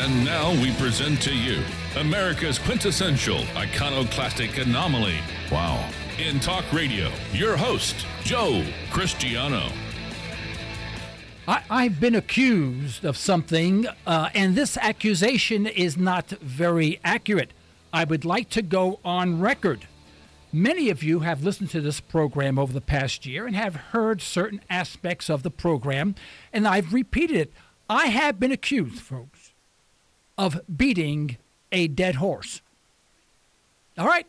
And now we present to you America's quintessential iconoclastic anomaly. Wow. In talk radio, your host, Joe Cristiano. I've been accused of something, and this accusation is not very accurate. I would like to go on record. Many of you have listened to this program over the past year and have heard certain aspects of the program, and I've repeated it. I have been accused, folks, of beating a dead horse. All right.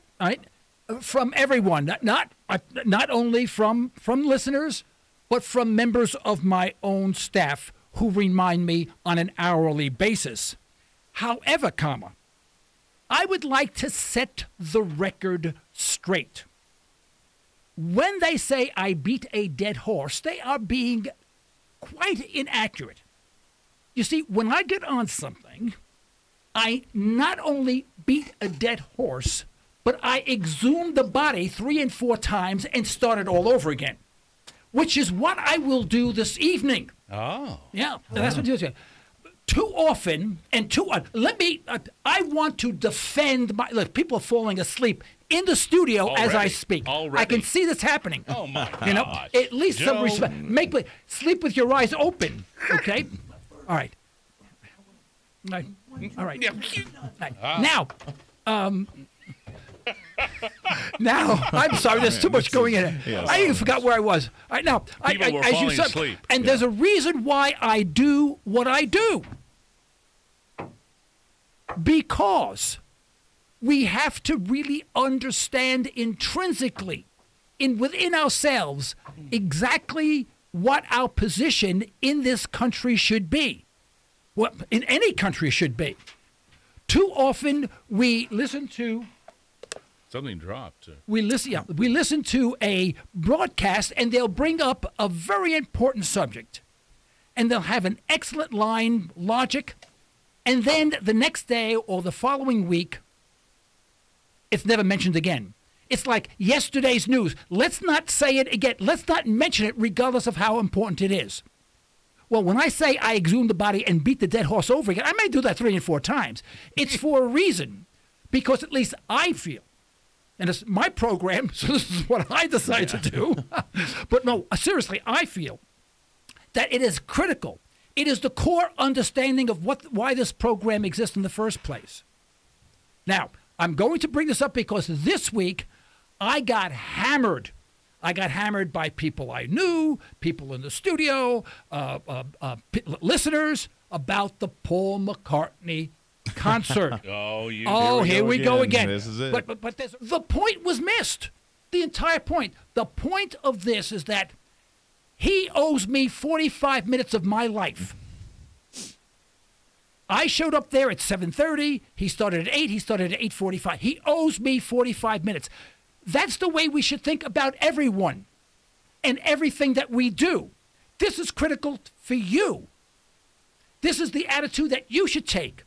From everyone, not only from listeners, but from members of my own staff who remind me on an hourly basis. However, I would like to set the record straight. When they say I beat a dead horse, they are being quite inaccurate. You see, when I get on something, I not only beat a dead horse, but I exhumed the body 3 and 4 times and started all over again, which is what I will do this evening. Oh. Yeah, that's what it is. Too often, and I want to defend look, people are falling asleep in the studio as I speak. Already. I can see this happening. Oh, my You know, gosh. at least some Joe. respect. Sleep with your eyes open, okay? All right. All right. Now, now, I'm sorry, there's too much going in. I even forgot where I was. All right, now, People were as you falling said, asleep. and there's a reason why I do what I do. Because we have to really understand intrinsically, within ourselves, exactly what our position in this country should be. What in any country should be. Too often we listen to Something dropped. we listen to a broadcast and they'll bring up a very important subject. And they'll have an excellent line, logic, and then the next day or the following week, it's never mentioned again. It's like yesterday's news. Let's not say it again. Let's not mention it regardless of how important it is. Well, when I say I exhumed the body and beat the dead horse over again, I may do that 3 and 4 times. It's for a reason, because at least I feel, and it's my program, so this is what I decide to do. But no, seriously, I feel that it is critical. It is the core understanding of why this program exists in the first place. Now, I'm going to bring this up because this week I got hammered. I got hammered by people I knew, people in the studio, listeners, about the Paul McCartney concert. Here we go again. This is it. But the point was missed. The entire point. The point of this is that he owes me 45 minutes of my life. I showed up there at 7:30. He started at 8. He started at 8:45. He owes me 45 minutes. That's the way we should think about everyone and everything that we do. This is critical for you. This is the attitude that you should take.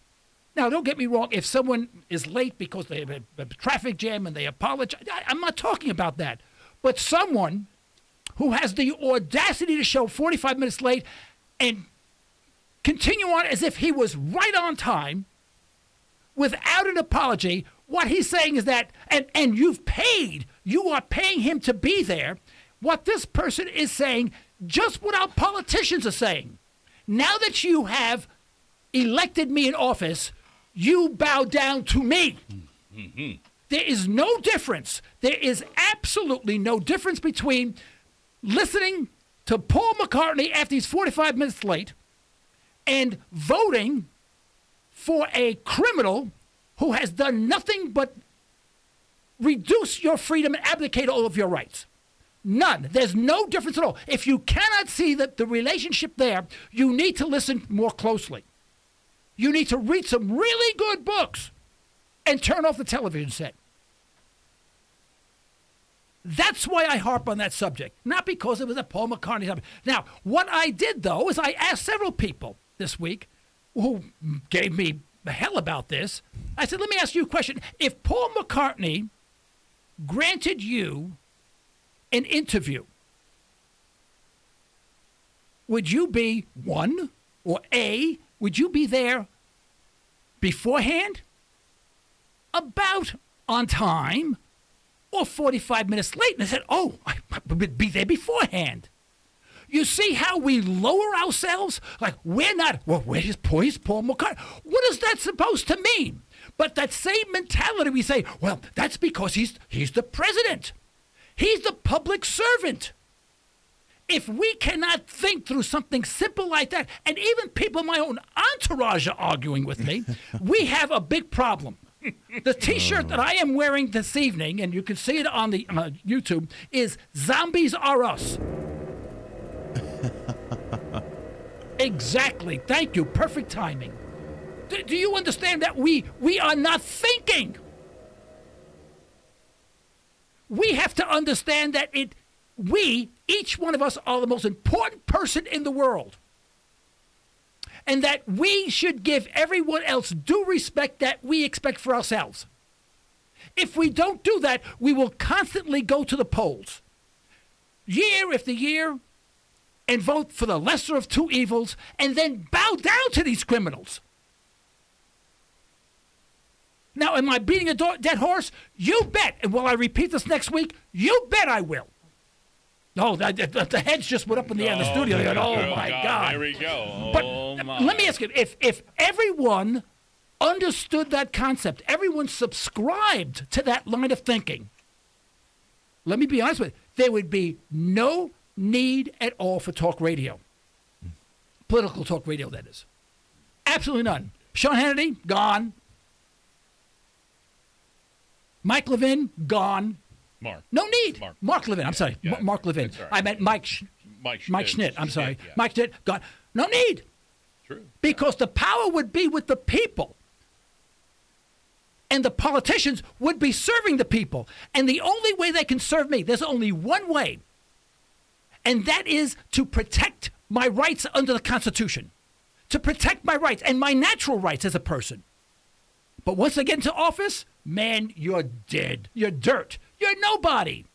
Now, don't get me wrong. If someone is late because they have a traffic jam and they apologize, I'm not talking about that. But someone who has the audacity to show 45 minutes late and continue on as if he was right on time without an apology, what he's saying is that, and you are paying him to be there. What this person is saying, just what our politicians are saying. Now that you have elected me in office, you bow down to me. Mm-hmm. There is no difference. There is absolutely no difference between listening to Paul McCartney after he's 45 minutes late and voting for a criminal who has done nothing but reduce your freedom and abdicate all of your rights. None. There's no difference at all. If you cannot see the relationship there, you need to listen more closely. You need to read some really good books and turn off the television set. That's why I harp on that subject, not because it was a Paul McCartney subject. Now, what I did, though, is I asked several people this week who gave me hell about this. I said, let me ask you a question. If Paul McCartney granted you an interview, would you be, one, or A, would you be there beforehand, about on time, or 45 minutes late. And I said, oh, I would be there beforehand. You see how we lower ourselves? Like, we're not, well, where's Paul McCartney? What is that supposed to mean? But that same mentality, we say, well, that's because he's the president. He's the public servant. If we cannot think through something simple like that, and even people in my own entourage are arguing with me, we have a big problem. The T-shirt that I am wearing this evening, and you can see it on the YouTube, is Zombies Are Us. Exactly. Thank you. Perfect timing. Do you understand that we are not thinking? We have to understand that each one of us are the most important person in the world. And that we should give everyone else due respect that we expect for ourselves. If we don't do that, we will constantly go to the polls, year after year, and vote for the lesser of two evils, and then bow down to these criminals. Now, am I beating a dead horse? You bet. And will I repeat this next week? You bet I will. Oh, the heads just went up in the air in the studio. Oh, my God. There we go. But my. let me ask you, if everyone understood that concept, everyone subscribed to that line of thinking, let me be honest with you, there would be no need at all for talk radio. Political talk radio, that is. Absolutely none. Sean Hannity, gone. Mike Levin, gone. Mark. No need. Mark Levin. I'm sorry. Yeah, Mark Levin. right. I meant Mike Schnitt. I'm sorry. Yeah. Mike Schnitt, gone. No need. True. Because the power would be with the people. And the politicians would be serving the people. And the only way they can serve me, there's only one way. And that is to protect my rights under the Constitution. To protect my rights and my natural rights as a person. But once I get into office, man, you're dead. You're dirt. You're nobody.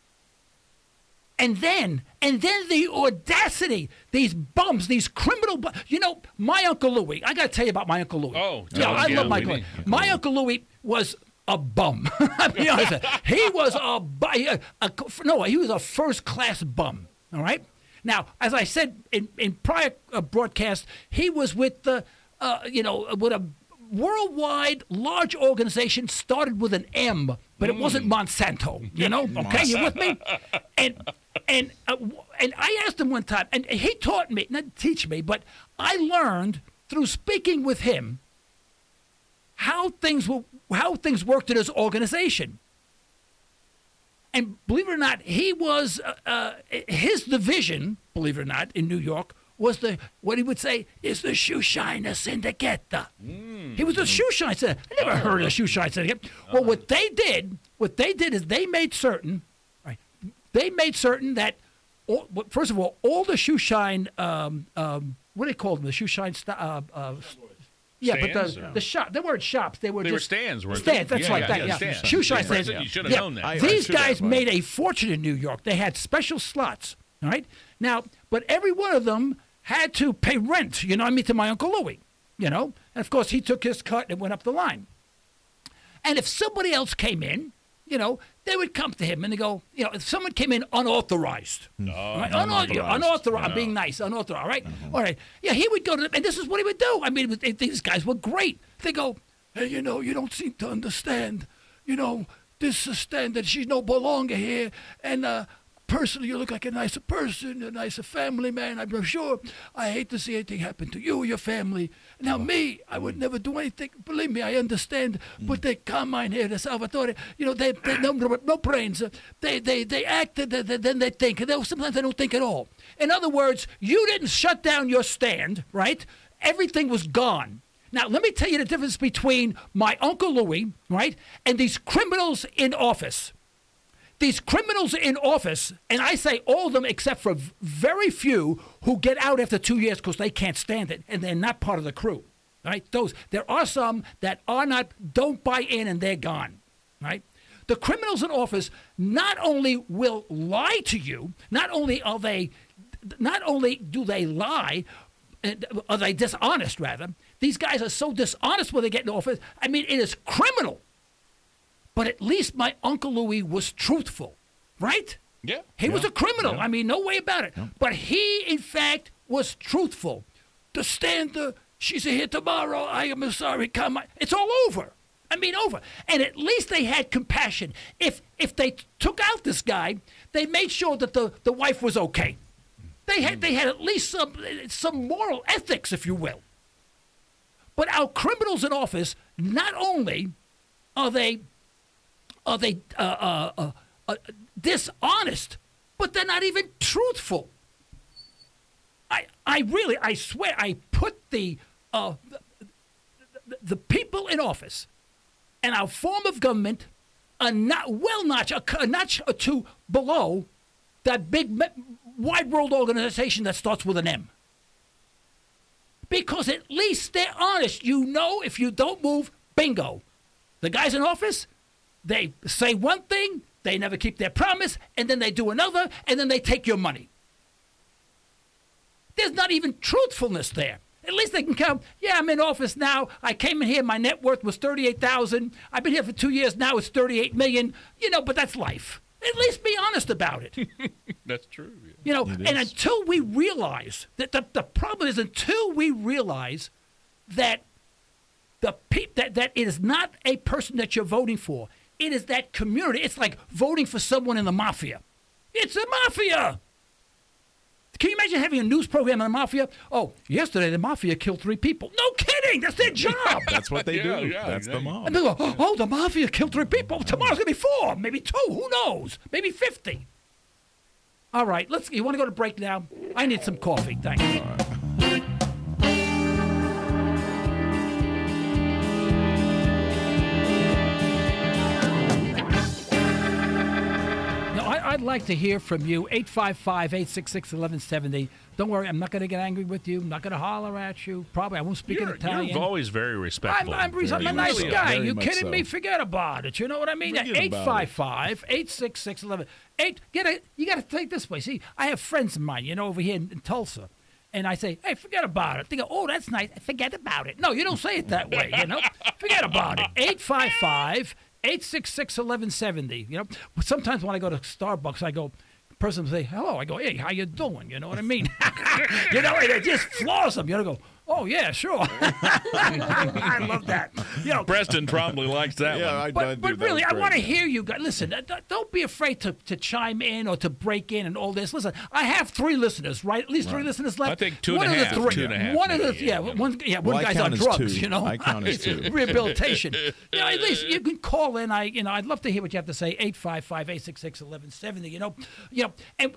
And then the audacity, these bums, these criminal bums. You know, my Uncle Louie, I got to tell you about my Uncle Louie. Oh, yeah, I love my Uncle Louie. My Uncle Louie was a bum. I'll be honest. He was he was a first-class bum, all right? Now, as I said in prior broadcasts, he was with with a worldwide large organization started with an M, but it wasn't Monsanto, you know? Okay, you with me? And I asked him one time, and he taught me, not teach me, but I learned through speaking with him how things worked in his organization. And believe it or not, he was his division, believe it or not, in New York was what he would say is the Shoeshiner Syndicate. He was a Shoeshine Syndicate. I never heard of the Shoeshine Syndicate. Well, what they did is they made certain, right? They made certain that, first of all the Shoeshine, what do they call them? The Shoeshine, yeah, stands, but the shop, they weren't shops. They were stands, weren't stands. they? That's right. Stands. Shoeshine stands. You should have known that. These guys made a fortune in New York. They had special slots. All right. Now, but every one of them had to pay rent, you know what I mean, to my Uncle Louie, you know? And, of course, he took his cut and went up the line. And if somebody else came in, you know, they would come to him and they go, you know, if someone came in unauthorized. Right? Unauthorized. I'm being nice. Unauthorized, all right? All right. Yeah, he would go to them, and this is what he would do. I mean, these guys were great. They go, hey, you know, you don't seem to understand. You know, this is standard. She's no belonger here. And, personally, you look like a nicer person, a nicer family man. I'm sure. I hate to see anything happen to you or your family. Now, me, I would never do anything. Believe me, I understand. But they Carmine here, the Salvatore, you know, they no brains. They act, then they think. Sometimes they don't think at all. In other words, you didn't shut down your stand, right? Everything was gone. Now, let me tell you the difference between my Uncle Louie, right, and these criminals in office. These criminals in office, and I say all of them except for very few who get out after 2 years because they can't stand it and they're not part of the crew, right? There are some that don't buy in and they're gone, right? The criminals in office not only will lie to you, not only do they lie, are they dishonest rather, these guys are so dishonest when they get in office. I mean, it is criminal. But at least my Uncle Louis was truthful, right? Yeah. He was a criminal. Yeah. I mean, no way about it. Yeah. But he, in fact, was truthful. The stand, she's here tomorrow. I am sorry. Come on. It's all over. I mean, over. And at least they had compassion. If they took out this guy, they made sure that the wife was okay. They had at least some moral ethics, if you will. But our criminals in office, not only are they dishonest, but they're not even truthful. I swear, I put the people in office and our form of government a notch or two below that big wide world organization that starts with an M. Because at least they're honest. You know, if you don't move, bingo. The guys in office, they say one thing, they never keep their promise, and then they do another, and then they take your money. There's not even truthfulness there. At least they can come, yeah, I'm in office now. I came in here, my net worth was $38,000. I've been here for 2 years, now it's $38 million. You know, but that's life. At least be honest about it. That's true. Yeah. You know, and until we realize that the problem is until we realize that that it is not a person that you're voting for. It is that community. It's like voting for someone in the mafia. It's a mafia. Can you imagine having a news program on the mafia? Oh, yesterday the mafia killed 3 people. No kidding. That's their job. That's what they do. Yeah, That's the mob. And they go, oh, the mafia killed 3 people. Tomorrow's going to be 4, maybe 2. Who knows? Maybe 50. All right. You want to go to break now? I need some coffee. Thanks. I'd like to hear from you. 855-866-1170. Don't worry, I'm not going to get angry with you. I'm not going to holler at you. Probably I won't speak in Italian. You're always very respectful. I'm a nice guy. Very You much kidding so. me? Forget about it. You know what I mean? Forget about it. 855-866-11. You got to take this way. See, I have friends of mine, over here in Tulsa. And I say, hey, forget about it. They go, oh, that's nice. Forget about it. No, you don't say it that way, Forget about it. 855-866-1170. Sometimes when I go to Starbucks, I go, the person will say, hello. I go, hey, how you doing? You know what I mean? And it just floors them. Go, oh, yeah, sure. I love that. Preston probably likes that one. But really, I want to hear you guys. Listen, don't be afraid to chime in or to break in and all this. Listen, I have 3 listeners, right? At least 3 listeners left. I think 2 one and a half. Of the 3. 2.5. One of the one I guy's on count as drugs. 2. I count as 2. Rehabilitation. At least you can call in. I'd love to hear what you have to say. 855-866-1170. And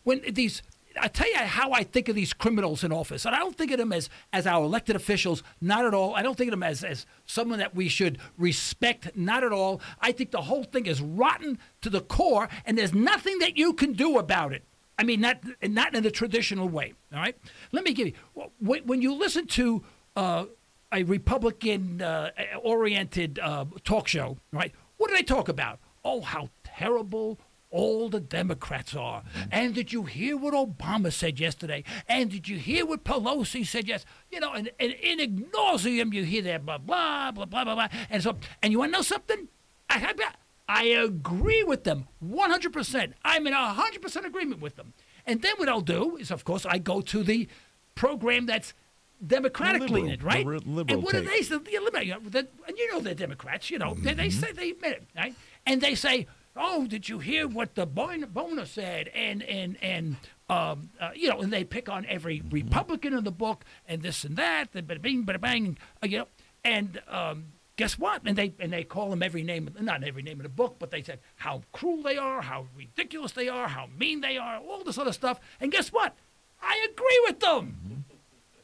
when these. I tell you how I think of these criminals in office. And I don't think of them as our elected officials, not at all. I don't think of them as someone that we should respect, not at all. I think the whole thing is rotten to the core, and there's nothing that you can do about it. I mean, not in the traditional way, all right? Let me give you, when you listen to a Republican-oriented talk show, right, what do they talk about? Oh, how terrible all the Democrats are. And did you hear what Obama said yesterday? And did you hear what Pelosi said yesterday? And in nauseam, you hear that blah, blah, blah, blah, blah, blah. And you want to know something? I agree with them 100%. I'm in 100% agreement with them. And then what I'll do is, of course, I go to the program that's Democratic leaning, right? Liberal and what do take. they say? And they're Democrats, they say they admit it, right? And they say, oh, did you hear what the Bona said? And they pick on every Republican in the book and this and that, bada bing, bada bang, and guess what? And they call them every name, not every name in the book, but they said how cruel they are, how ridiculous they are, how mean they are, all this other stuff. And guess what? I agree with them. Mm-hmm.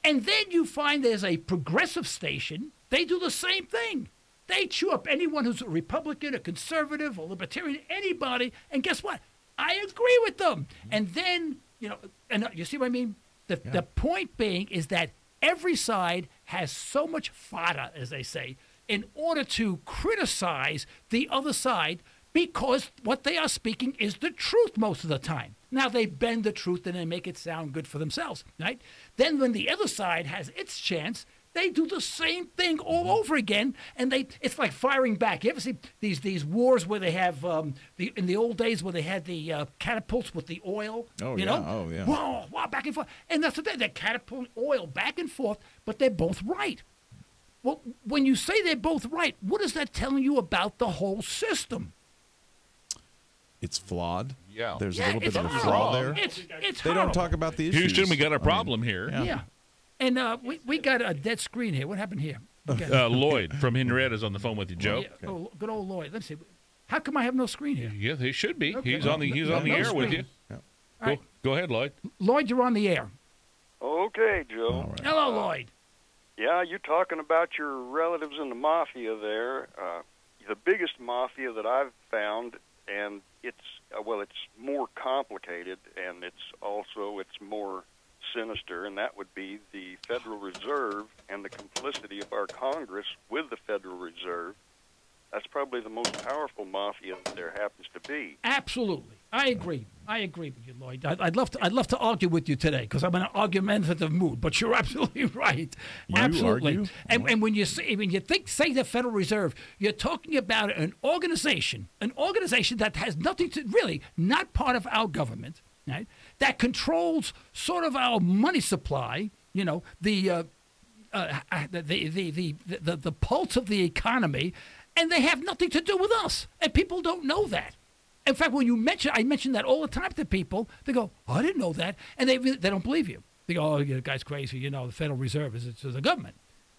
And then you find there's a progressive station. They do the same thing. They chew up anyone who's a Republican, a conservative, a libertarian, anybody. And guess what? I agree with them. And then, and you see what I mean? The point being is that every side has so much fodder, as they say, in order to criticize the other side because what they are speaking is the truth most of the time. Now, they bend the truth and they make it sound good for themselves, right? Then when the other side has its chance, They do the same thing all over again, and it's like firing back. You ever see these wars where they have in the old days where they had the catapults with the oil? Oh, you yeah. know? Oh, yeah. Wow, back and forth. And that's the thing. They're catapulting oil back and forth, but they're both right. Well, when you say they're both right, what is that telling you about the whole system? It's flawed. Yeah. There's Yeah, a little bit it's of a horrible. flaw there. It's They don't horrible. talk about the issues. Houston, we got a I mean, problem here. Yeah. And we got a dead screen here. What happened here? Lloyd from Henrietta's on the phone with you, Joe. Yeah, oh, good old Lloyd. Let's see. How come I have no screen here? Yeah, he should be. Okay. He's on the No air with screen. you. All right. Go ahead, Lloyd. Lloyd, you're on the air. Okay, Joe. All right. Hello, Lloyd. Yeah, you're talking about your relatives in the mafia there. The biggest mafia that I've found, and it's more complicated, and it's more sinister, and that would be the Federal Reserve and the complicity of our Congress with the Federal Reserve. That's probably the most powerful mafia that there happens to be. Absolutely. I agree with you, Lloyd. I'd love to argue with you today because I'm in an argumentative mood. But you're absolutely right. You absolutely. argue? And when you say the Federal Reserve, you're talking about an organization that has nothing to really not part of our government, right? That controls sort of our money supply. You know, the pulse of the economy, and they have nothing to do with us. And people don't know that. In fact, when I mention that all the time to people, they go, "Oh, I didn't know that," and they don't believe you. They go, "Oh, the guy's crazy." You know, the Federal Reserve is the government.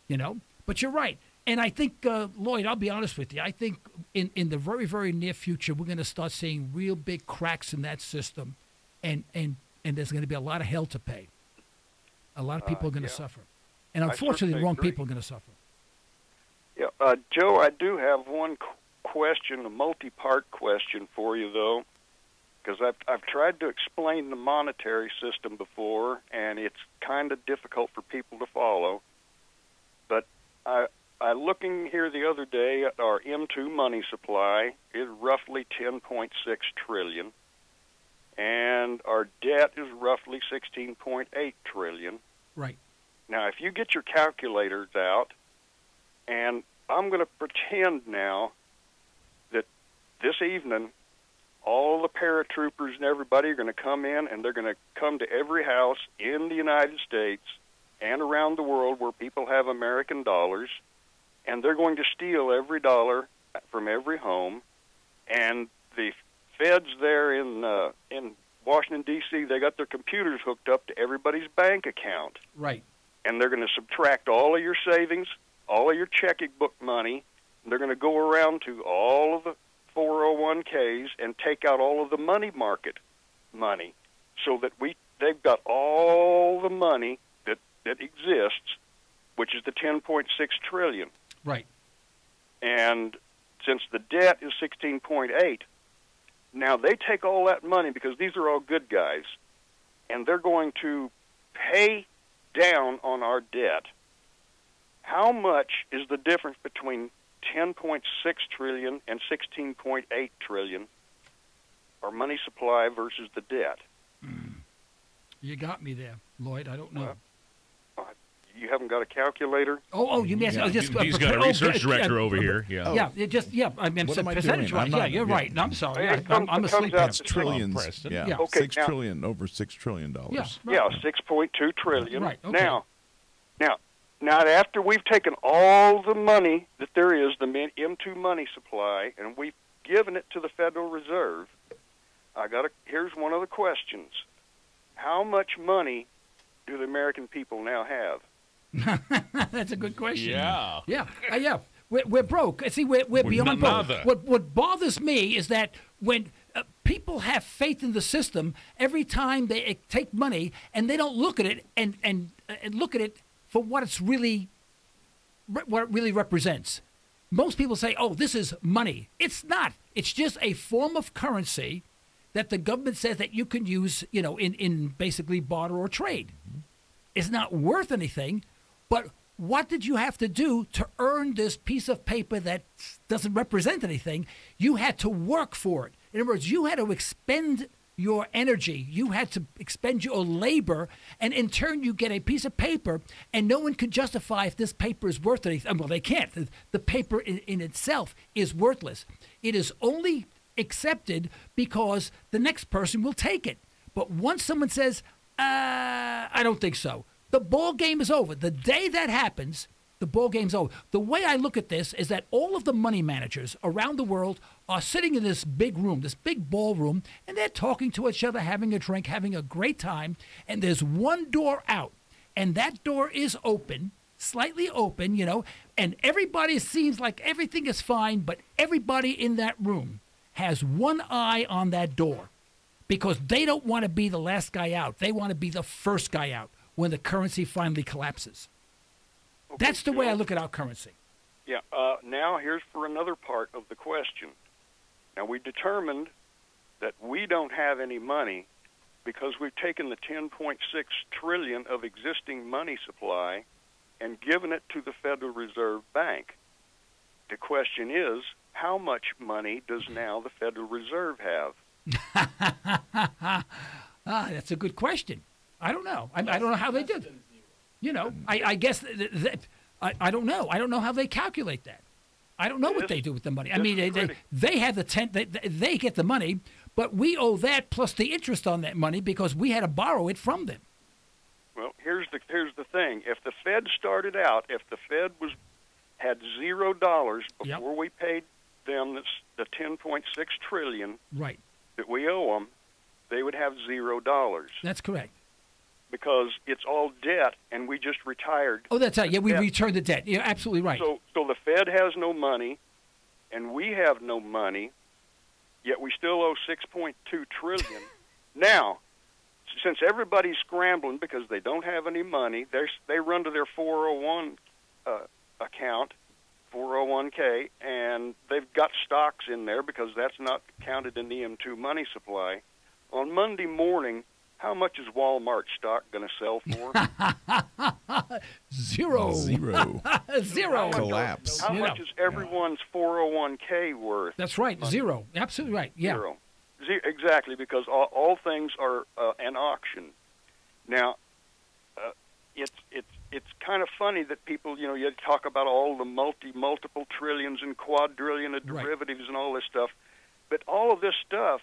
You know, but you're right. And I think, Lloyd, I'll be honest with you. I think in the very, very near future, we're going to start seeing real big cracks in that system, and there's going to be a lot of hell to pay. A lot of people are going to suffer, and unfortunately, the wrong people are going to suffer. Yeah, Joe, I do have one question, a multi-part question for you, though, because I've tried to explain the monetary system before, and it's kind of difficult for people to follow. But I looking here the other day at our M2 money supply is roughly 10.6 trillion, and our debt is roughly 16.8 trillion. Right. Now, if you get your calculators out, and I'm going to pretend now that this evening all the paratroopers and everybody are going to come in, and they're going to come to every house in the United States and around the world where people have American dollars, and they're going to steal every dollar from every home. And the feds there in Washington, D.C., they got their computers hooked up to everybody's bank account. Right. And they're going to subtract all of your savings, all of your checking book money, and they're going to go around to all of the 401ks and take out all of the money market money, so that they've got all the money that exists, which is the 10.6 trillion. Right. And since the debt is 16.8, now they take all that money, because these are all good guys, and they're going to pay down on our debt. How much is the difference between 10.6 trillion and 16.8 trillion, our money supply versus the debt? You got me there, Lloyd. I don't know. You haven't got a calculator? Oh, you mean He's got a research director over here. Yeah. I mean, What am I percentage-wise. doing? Yeah, you're right. No, I'm sorry. It I'm comes asleep out there. to Trillions. Preston. Yeah. Yeah. Okay, $6 trillion, over $6 trillion. Yeah, Yeah, right. 6.2 trillion. Right, okay. Now, after we've taken all the money that there is, the M2 money supply, and we've given it to the Federal Reserve, here's one of the questions. How much money do the American people now have? That's a good question. Yeah. Yeah. We're broke. See, we're beyond broke. nada. What bothers me is that when people have faith in the system, every time they take money and they don't look at it and look at it for what it really represents. Most people say, "Oh, this is money." It's not. It's just a form of currency that the government says that you can use, in basically barter or trade. It's not worth anything, but what did you have to do to earn this piece of paper that doesn't represent anything? You had to work for it. In other words, you had to expend your energy. You had to expend your labor, and in turn, you get a piece of paper, and no one can justify if this paper is worth anything. Well, they can't. The paper in itself is worthless. It is only accepted because the next person will take it. But once someone says, I don't think so, the ball game is over. The day that happens, the ball game's over. The way I look at this is that all of the money managers around the world are sitting in this big room, this big ballroom, and they're talking to each other, having a drink, having a great time, and there's one door out, and that door is open, slightly open, you know, and everybody seems like everything is fine, but everybody in that room has one eye on that door because they don't want to be the last guy out. They want to be the first guy out when the currency finally collapses. Okay, That's the way I look at our currency. Yeah. Now here's for another part of the question. Now we determined that we don't have any money because we've taken the 10.6 trillion of existing money supply and given it to the Federal Reserve Bank. The question is, how much money does now the Federal Reserve have? That's a good question. I don't know. I don't know how they did it. You know, I guess I don't know. I don't know how they calculate that. I don't know what they do with the money. I mean, they have they get the money, but we owe that plus the interest on that money because we had to borrow it from them. Well, here's the thing. If the Fed started out, if the Fed had $0 before we paid them the 10.6 trillion right that we owe them, they would have $0. That's correct. Because it's all debt, and we just retired. Oh, that's right. Yeah, we returned the debt. You're absolutely right. So the Fed has no money, and we have no money, yet we still owe $6.2 trillion. Now, since everybody's scrambling because they don't have any money, they run to their 401 account, 401k, and they've got stocks in there because that's not counted in the M2 money supply. On Monday morning, how much is Walmart stock going to sell for? Zero. Zero. Collapse. How much is everyone's 401k worth? That's right. Zero. Absolutely right. Yeah. Zero. Exactly, because all things are an auction. Now, it's kind of funny that people, you know, you talk about all the multiple trillions and quadrillion of derivatives and all this stuff, but all of this stuff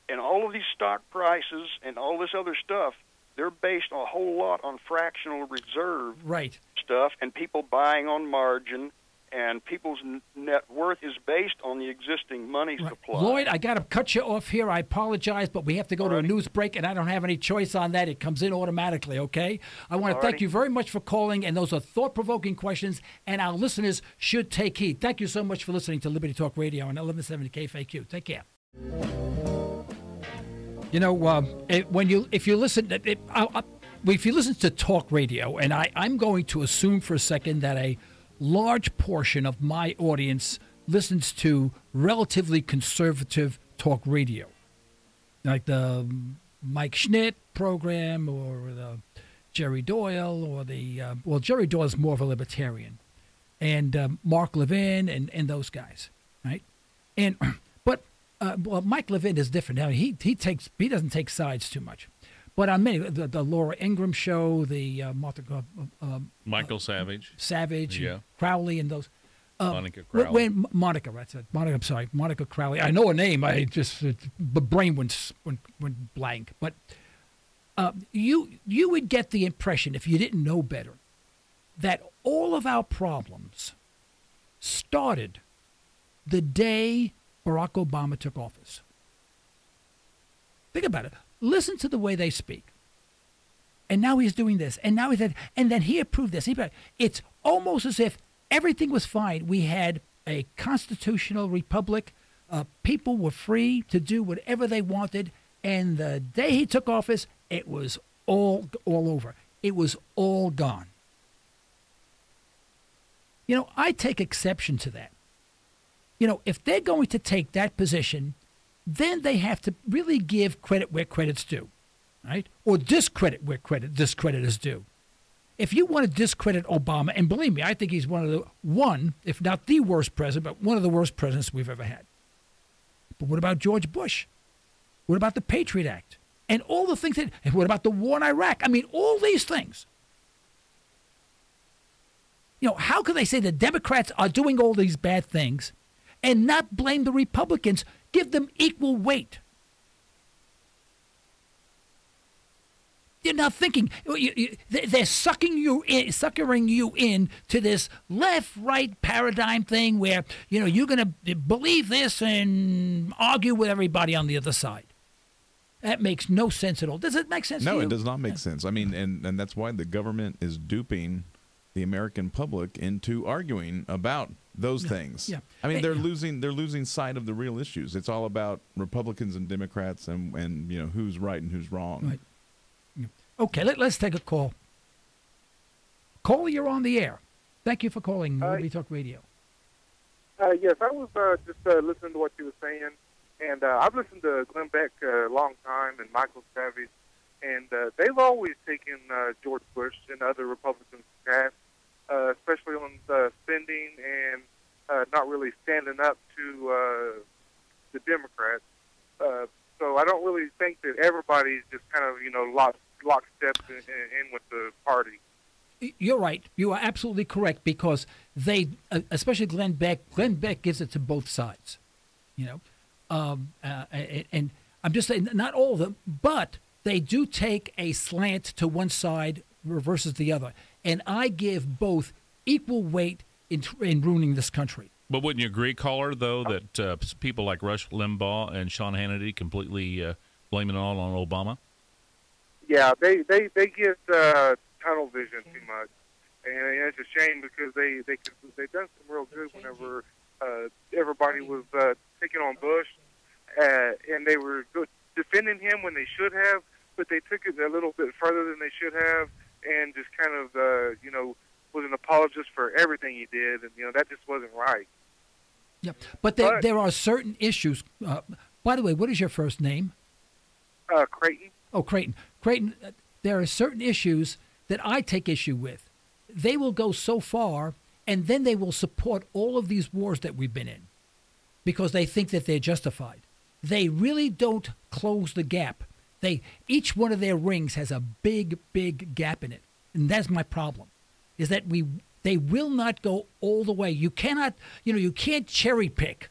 and all of these stock prices and all this other stuff, they're based a whole lot on fractional reserve stuff and people buying on margin, and people's net worth is based on the existing money supply. Lloyd, I got to cut you off here. I apologize, but we have to go to a news break, and I don't have any choice on that. It comes in automatically, okay? I want to thank you very much for calling, and those are thought-provoking questions, and our listeners should take heed. Thank you so much for listening to Liberty Talk Radio on 1170 KFAQ. Take care. You know, if you listen to talk radio, and I'm going to assume for a second that a large portion of my audience listens to relatively conservative talk radio, like the Mike Schnitt program or the Jerry Doyle or Jerry Doyle is more of a libertarian, and Mark Levin and those guys, right? And well, Mike Levin is different. Now he doesn't take sides too much, but on many the Laura Ingraham show, the Michael Savage, Crowley, and those Monica Crowley. Monica Crowley. I know her name. I just the brain went blank. But you would get the impression, if you didn't know better, that all of our problems started the day Barack Obama took office. Think about it. Listen to the way they speak. And now he's doing this, and now he's that, and then he approved this. It's almost as if everything was fine. We had a constitutional republic. People were free to do whatever they wanted. And the day he took office, it was all over. It was all gone. You know, I take exception to that. You know, if they're going to take that position, then they have to really give credit where credit's due, right? Or discredit where discredit is due. If you want to discredit Obama, and believe me, I think he's one, if not the worst president, but one of the worst presidents we've ever had. But what about George Bush? What about the Patriot Act? And all the things and what about the war in Iraq? I mean, all these things. How can they say the Democrats are doing all these bad things and not blame the Republicans? Give them equal weight. You're not thinking. They're suckering you in to this left-right paradigm thing where you're going to believe this and argue with everybody on the other side. That makes no sense at all. Does it make sense? No, to you? It does not make sense. I mean, and that's why the government is duping the American public into arguing about those things. Yeah. I mean, they're losing sight of the real issues. It's all about Republicans and Democrats and who's right and who's wrong. Right. Okay, let's take a call. Caller, you're on the air. Thank you for calling Liberty Talk Radio. Yes, I was just listening to what you were saying, and I've listened to Glenn Beck a long time and Michael Savage, and they've always taken George Bush and other Republicans to task, especially on spending and not really standing up to the Democrats. So I don't really think that everybody's just kind of lockstep in with the party. You're right. You are absolutely correct because they, especially Glenn Beck gives it to both sides, and I'm just saying not all of them, but they do take a slant to one side versus the other, and I give both equal weight in ruining this country. But wouldn't you agree, caller, though, that people like Rush Limbaugh and Sean Hannity completely blame it all on Obama? Yeah, they get tunnel vision too much, and it's a shame because they've done some real good whenever everybody was picking on Bush, and they were defending him when they should have, but they took it a little bit further than they should have, and just kind of was an apologist for everything he did, and that just wasn't right. Yeah, but there are certain issues. By the way, what is your first name? Creighton. Oh, Creighton. Creighton, there are certain issues that I take issue with. They will go so far, and then they will support all of these wars that we've been in because they think that they're justified. They really don't close the gap. Each one of their rings has a big, big gap in it, and that's my problem, is that they will not go all the way. You cannot, you can't cherry pick,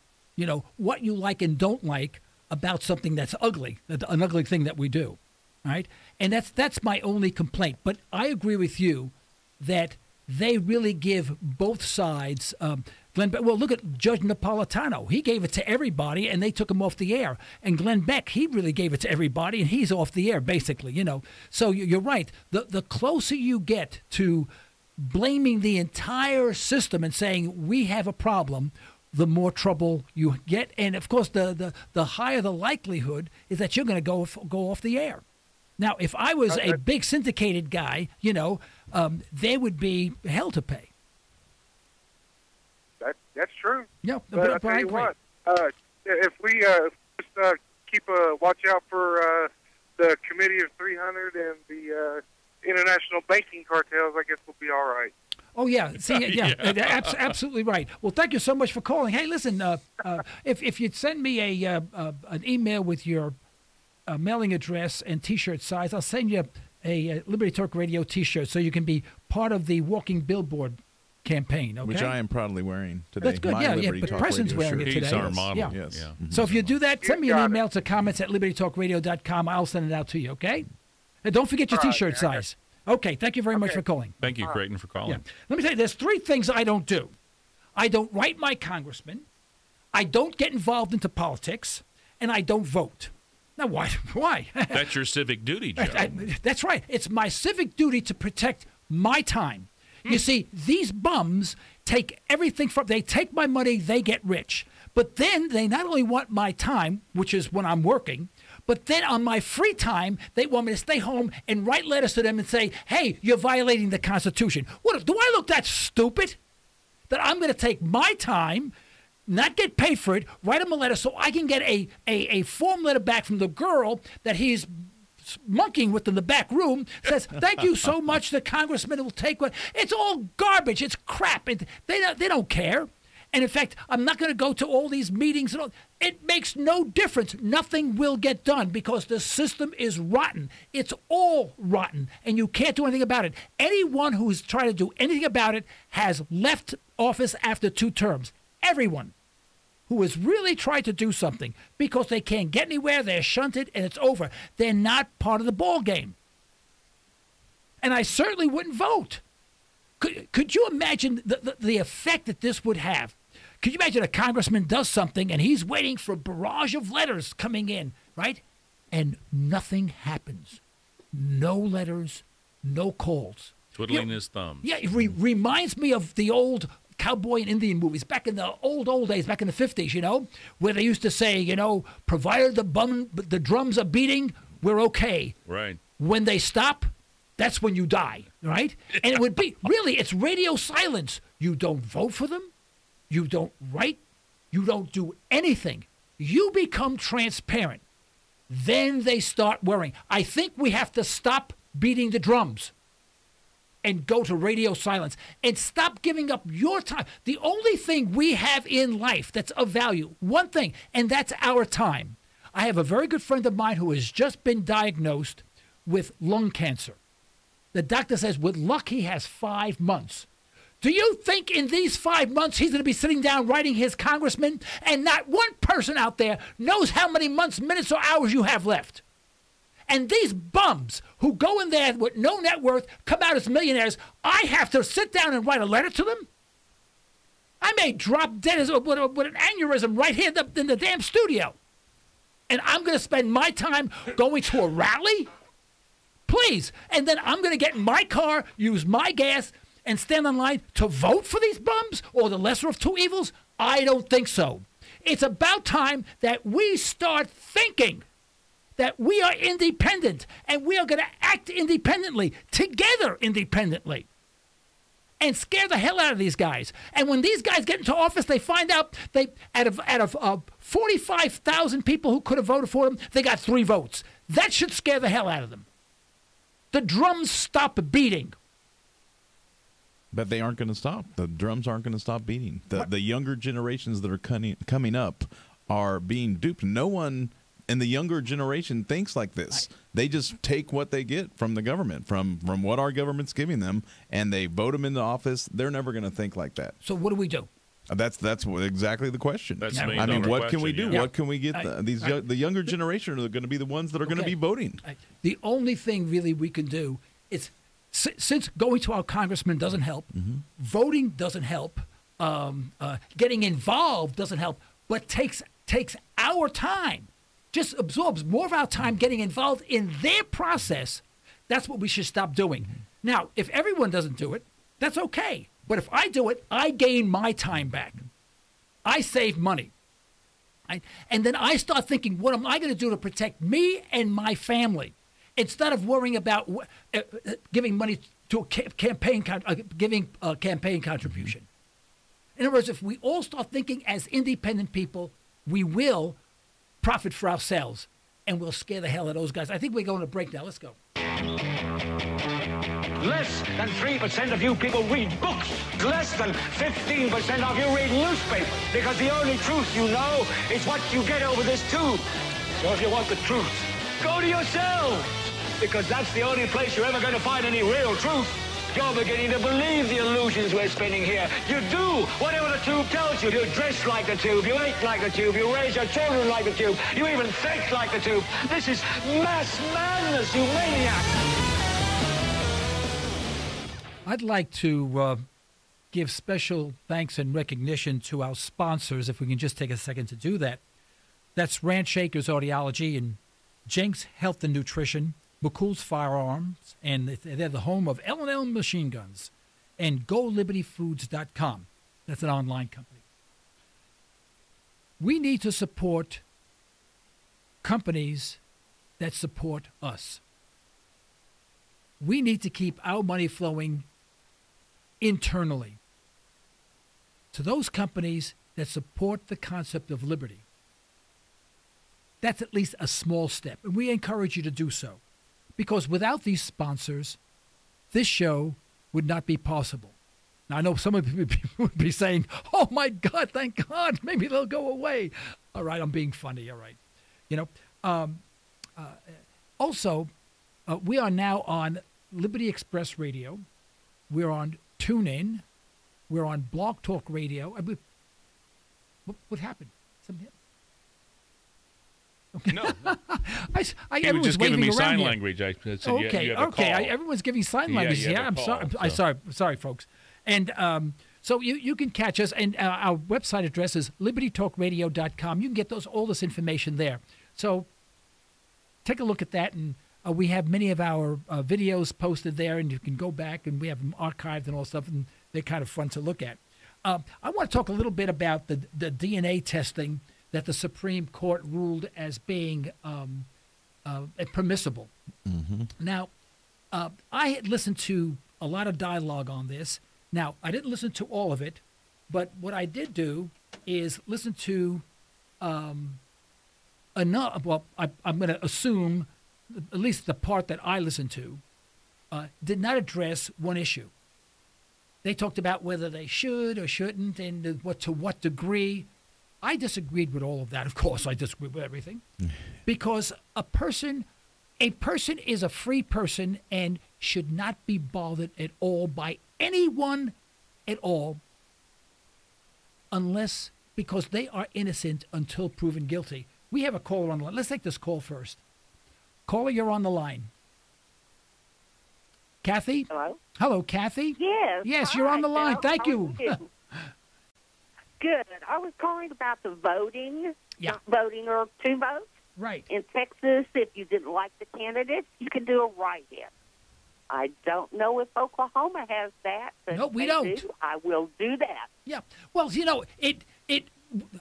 what you like and don't like about something that's ugly, an ugly thing that we do. Right, and that's my only complaint. But I agree with you that they really give both sides. Glenn Beck, well, look at Judge Napolitano. He gave it to everybody, and they took him off the air. And Glenn Beck, he really gave it to everybody, and he's off the air, basically. So you're right. The closer you get to blaming the entire system and saying we have a problem, the more trouble you get. And of course, the higher the likelihood is that you're going to go off the air. Now, if I was a big syndicated guy, there would be hell to pay. That's true. Yeah, but I'll tell you what, if we just keep a watch out for the Committee of 300 and the international banking cartels, I guess we'll be all right. Oh, yeah. See, yeah. Absolutely right. Well, thank you so much for calling. Hey, listen, if you'd send me an email with your mailing address and T-shirt size, I'll send you a Liberty Talk Radio T-shirt so you can be part of the Walking Billboard campaign. Okay? Which I am proudly wearing today. That's good. Liberty but Talk Preston's Radio wearing shirt. it today. He's our model. Yeah. Yes. Yeah. Mm-hmm. So if you do that, send me an email to comments@libertytalkradio.com. I'll send it out to you, okay? And don't forget your T-shirt size. Okay, thank you very much for calling. Thank you, Creighton, for calling. Yeah. Let me tell you, there's 3 things I don't do. I don't write my congressman, I don't get involved into politics, and I don't vote. Now, why? Why? That's your civic duty, Joe. That's right. It's my civic duty to protect my time. You see, these bums take everything from, they take my money, they get rich. But then they not only want my time, which is when I'm working, but then on my free time, they want me to stay home and write letters to them and say, hey, you're violating the Constitution. What? Do I look that stupid? That I'm going to take my time, not get paid for it, write him a letter so I can get a form letter back from the girl that he's monkeying with in the back room, says, thank you so much, the congressman will take one. It's all garbage. It's crap. They don't care. And in fact, I'm not going to go to all these meetings and all. It makes no difference. Nothing will get done because the system is rotten. It's all rotten, and you can't do anything about it. Anyone who's trying to do anything about it has left office after 2 terms. Everyone who has really tried to do something because they can't get anywhere, they're shunted, and it's over. They're not part of the ball game. And I certainly wouldn't vote. Could you imagine the effect that this would have? Could you imagine a congressman does something and he's waiting for a barrage of letters coming in, right? And nothing happens. No letters, no calls. Twiddling his thumbs. Yeah, it reminds me of the old cowboy and Indian movies back in the old days, back in the 50s, where they used to say, provided the drums are beating, we're okay. Right. When they stop, that's when you die, right? And it would be, really, it's radio silence. You don't vote for them. You don't write. You don't do anything. You become transparent. Then they start worrying. I think we have to stop beating the drums and go to radio silence and stop giving up your time. The only thing we have in life that's of value, one thing, and that's our time. I have a very good friend of mine who has just been diagnosed with lung cancer. The doctor says with luck he has 5 months. Do you think in these 5 months he's going to be sitting down writing his congressman and not one person out there knows how many months, minutes, or hours you have left? And these bums who go in there with no net worth come out as millionaires, I have to sit down and write a letter to them? I may drop dead with an aneurysm right here in the damn studio. And I'm going to spend my time going to a rally? Please. And then I'm going to get in my car, use my gas, and stand in line to vote for these bums or the lesser of two evils? I don't think so. It's about time that we start thinking that we are independent and we are going to act independently, together independently, and scare the hell out of these guys. And when these guys get into office, they find out out of 45,000 people who could have voted for them, they got 3 votes. That should scare the hell out of them. The drums stop beating. But they aren't going to stop. The drums aren't going to stop beating. The younger generations that are coming up are being duped. No one in the younger generation thinks like this. They just take what they get from the government, from what our government's giving them, and they vote them into office. They're never going to think like that. So what do we do? That's exactly the question. That's I mean, what can we do? Yeah. What can we get? The younger generation are going to be the ones that are going to be voting. The only thing really we can do is, since going to our congressman doesn't help, voting doesn't help, getting involved doesn't help, but takes our time, just absorbs more of our time getting involved in their process. That's what we should stop doing. Now, if everyone doesn't do it, that's okay. But if I do it, I gain my time back. I save money. And then I start thinking, what am I going to do to protect me and my family? Instead of worrying about giving money to a campaign contribution. In other words, if we all start thinking as independent people, we will profit for ourselves, and we'll scare the hell out of those guys. I think we're going to break now. Let's go. Less than 3% of you people read books. Less than 15% of you read newspapers. Because the only truth you know is what you get over this tube. So if you want the truth, go to yourselves. Because that's the only place you're ever going to find any real truth. You're beginning to believe the illusions we're spinning here. You do whatever the tube tells you. You dress like the tube. You eat like the tube. You raise your children like the tube. You even think like the tube. This is mass madness, you maniac. I'd like to give special thanks and recognition to our sponsors, if we can just take a second to do that. That's Ranch Acres Audiology and Jenks Health and Nutrition, McCool's Firearms, and they're the home of L&L Machine Guns, and GoLibertyFoods.com. That's an online company. We need to support companies that support us. We need to keep our money flowing internally to those companies that support the concept of liberty. That's at least a small step, and we encourage you to do so. Because without these sponsors, this show would not be possible. Now, I know some of you would be saying, oh, my God, thank God, maybe they'll go away. All right, I'm being funny, all right. Also, we are now on Liberty Express Radio. We're on TuneIn. We're on Blog Talk Radio. What happened? Something. Okay. No. He was just giving me sign here. language. I said, okay, you have a call. Everyone's giving sign language. you have a I'm call, sorry. Sorry, folks. And so you can catch us, and our website address is libertytalkradio.com. You can get all this information there. So take a look at that, and we have many of our videos posted there, and you can go back, and we have them archived and all stuff, and they're kind of fun to look at. I want to talk a little bit about the DNA testing that the Supreme Court ruled as being permissible. Mm-hmm. Now, I had listened to a lot of dialogue on this. Now, I didn't listen to all of it, but what I did do is listen to enough. Well, I'm going to assume at least the part that I listened to did not address one issue. They talked about whether they should or shouldn't and to what degree. I disagreed with all of that. Of course, I disagreed with everything. Because a person is a free person and should not be bothered at all by anyone at all unless because they are innocent until proven guilty. We have a caller on the line. Let's take this call first. Caller, you're on the line. Kathy? Hello? Hello, Kathy? Yes. Yes, Hi, you're on the line. Joe. Thank you. Good. I was calling about the voting. Yeah. Not voting or two votes. Right. In Texas, if you didn't like the candidate, you can do a write-in. I don't know if Oklahoma has that. But No, we if they don't. do, I will do that. Yeah. Well,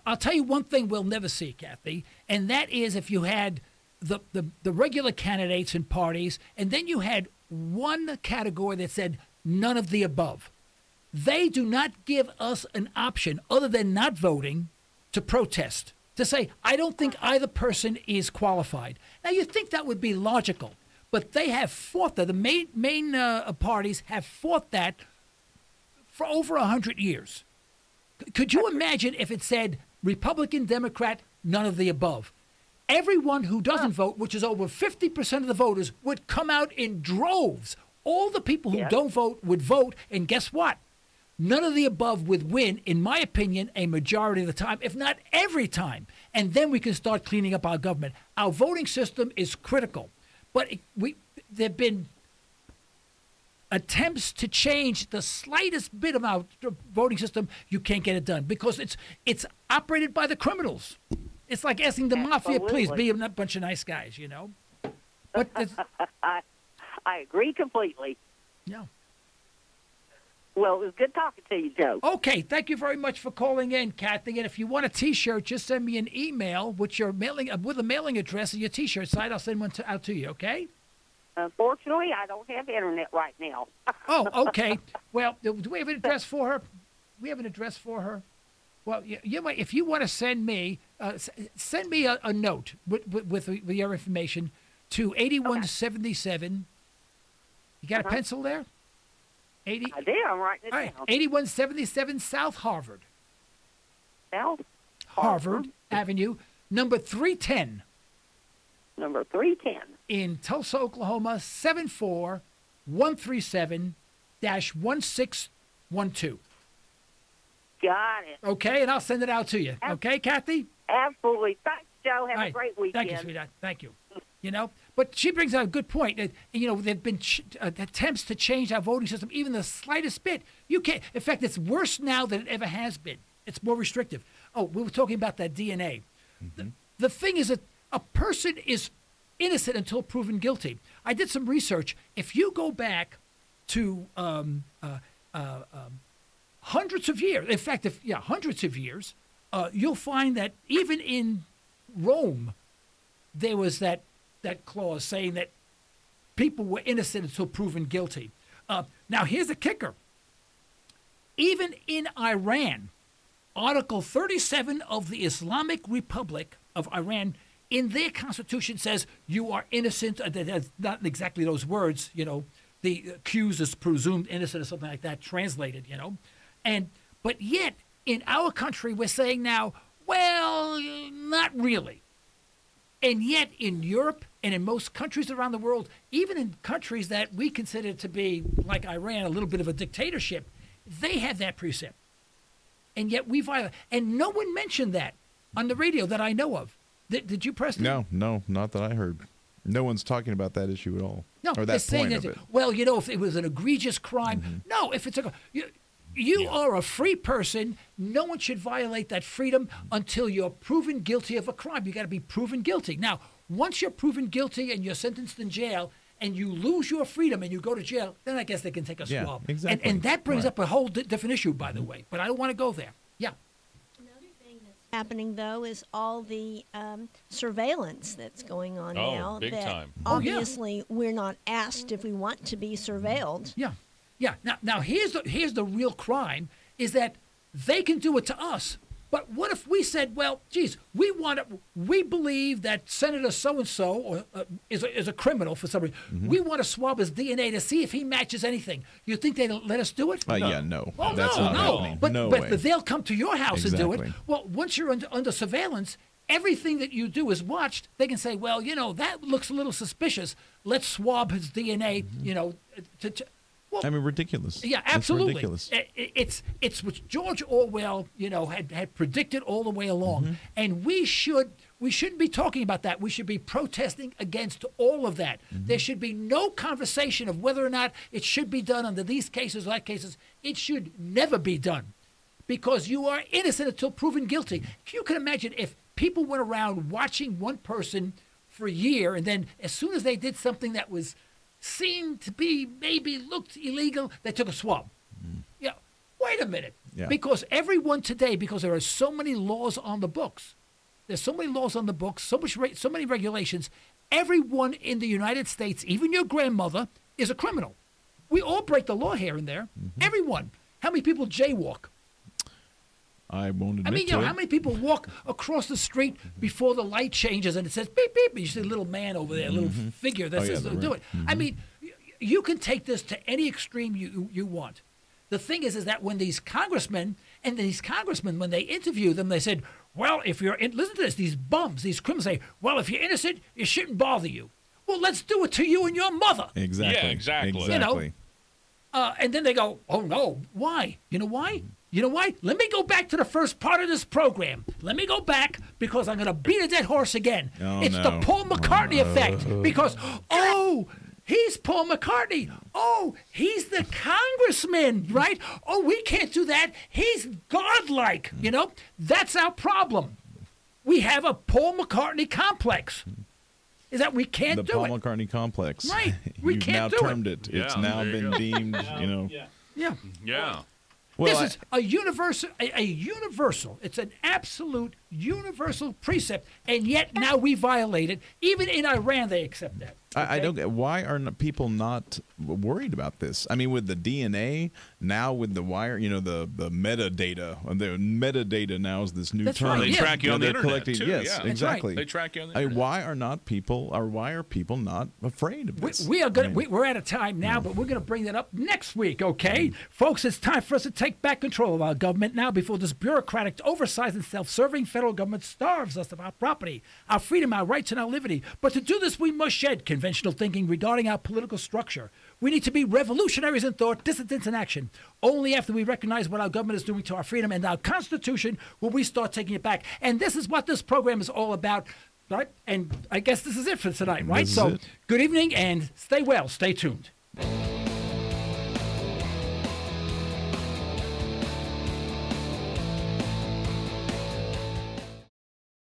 I'll tell you one thing we'll never see, Kathy, and that is if you had the regular candidates and parties, and then you had one category that said none of the above. They do not give us an option other than not voting to protest, to say, I don't think either person is qualified. Now, you think that would be logical, but they have fought that. The main parties have fought that for over 100 years. Could you imagine if it said Republican, Democrat, none of the above? Everyone who doesn't vote, which is over 50% of the voters, would come out in droves. All the people who don't vote would vote, and guess what? None of the above would win, in my opinion, a majority of the time, if not every time. And then we can start cleaning up our government. Our voting system is critical. But there have been attempts to change the slightest bit of our voting system. You can't get it done because it's operated by the criminals. It's like asking the mafia, please be a bunch of nice guys, you know. But I agree completely. Yeah. Well, it was good talking to you, Joe. Okay, thank you very much for calling in, Kathy. And if you want a T-shirt, just send me an email with your mailing with a mailing address and your T-shirt site. I'll send one out to you. Okay. Unfortunately, I don't have internet right now. Oh, okay. Well, do we have an address for her? We have an address for her. Well, you might, if you want to send me a note with your information to 8177. You got a pencil there? I did. I'm writing it all right, down. 8177 South Harvard. South Harvard Avenue, number 310. Number 310. In Tulsa, Oklahoma, 74137-1612. Got it. Okay, and I'll send it out to you. Okay, Kathy? Absolutely. Thanks, Joe. Have a great weekend. Thank you, sweetheart. Thank you. You know, but she brings out a good point. There have been attempts to change our voting system, even the slightest bit. You can't. In fact, it's worse now than it ever has been. It's more restrictive. Oh, we were talking about that DNA. Mm-hmm. The thing is that a person is innocent until proven guilty. I did some research. If you go back to hundreds of years, in fact, hundreds of years, you'll find that even in Rome, there was that clause saying that people were innocent until proven guilty. Now, here's the kicker. Even in Iran, Article 37 of the Islamic Republic of Iran, in their constitution says you are innocent. That's not exactly those words, the accused is presumed innocent or something like that, translated, but yet in our country we're saying now, well, not really. And yet in Europe and in most countries around the world, even in countries that we consider to be, like Iran, a little bit of a dictatorship, they have that precept. And yet we violate. And no one mentioned that on the radio that I know of. Did you, Preston? No, not that I heard. No one's talking about that issue at all. No, or they're that saying point that, of it. well, if it was an egregious crime. No, if it's you are a free person. No one should violate that freedom until you're proven guilty of a crime. You got to be proven guilty. Now, once you're proven guilty and you're sentenced in jail and you lose your freedom and you go to jail, then I guess they can take a swab. Exactly. And that brings up a whole different issue, by the way. But I don't want to go there. Yeah. Another thing that's happening, though, is all the surveillance that's going on now. Big that time. Obviously, we're not asked if we want to be surveilled. Yeah. Yeah. Now here's the real crime is that they can do it to us. But what if we said, well, geez, we believe that Senator so-and-so is a criminal for some reason. We want to swab his DNA to see if he matches anything. You think they'd let us do it? Yeah, no. Well, That's no. not happening. But, no but way. they'll come to your house and do it. Exactly. Well, once you're under surveillance, everything that you do is watched. They can say, well, that looks a little suspicious. Let's swab his DNA, well, I mean, ridiculous. yeah, absolutely. It's ridiculous. It's what George Orwell, had predicted all the way along, and we shouldn't be talking about that. We should be protesting against all of that. There should be no conversation of whether or not it should be done under these cases or that cases. It should never be done, because you are innocent until proven guilty. You can imagine if people went around watching one person for a year, and then as soon as they did something that was seemed to be maybe looked illegal, they took a swab. Yeah, wait a minute. Yeah. Because everyone today, because there are so many laws on the books, so many regulations, everyone in the United States, even your grandmother, is a criminal. We all break the law here and there. Everyone. How many people jaywalk? I won't admit I mean, to it. how many people walk across the street before the light changes and it says beep, beep, and you see a little man over there, a little figure that says, do it. I mean, you can take this to any extreme you want. The thing is that when these congressmen, when they interview them, they said, well, listen to this, these bums, these criminals say, well, if you're innocent, it shouldn't bother you. Well, let's do it to you and your mother. Exactly. Yeah, exactly. Exactly. And then they go, oh, no, why? You know why? Let me go back to the first part of this program. Let me go back because I'm going to beat a dead horse again. It's the Paul McCartney effect because, he's Paul McCartney. Oh, he's the congressman, right? Oh, we can't do that. He's godlike, That's our problem. We have a Paul McCartney complex. Is that we can't do it. The Paul McCartney complex. Right. We You've can't now do termed it. Yeah, It's now there you been go. deemed, Yeah. Yeah. Well, This is a universal, it's an absolute universal precept, and yet now we violate it. Even in Iran, they accept that. I don't get why are people not worried about this? I mean, with the DNA now, with the wire, the metadata. The metadata now is this new That's term. right, They yeah. track you on the They're internet, collecting. too. Yes, Yeah. That's exactly. They track you on the I mean, internet. why are people not afraid of this? We are going. We're out of time now, but we're going to bring that up next week, okay, folks? It's time for us to take back control of our government now before this bureaucratic, oversized, and self-serving federal government starves us of our property, our freedom, our rights, and our liberty. But to do this, we must shed conventional thinking regarding our political structure. We need to be revolutionaries in thought, dissidents in action. Only after we recognize what our government is doing to our freedom and our Constitution will we start taking it back. And this is what this program is all about, right? And I guess this is it for tonight, right? This is So it. good evening and stay well, stay tuned.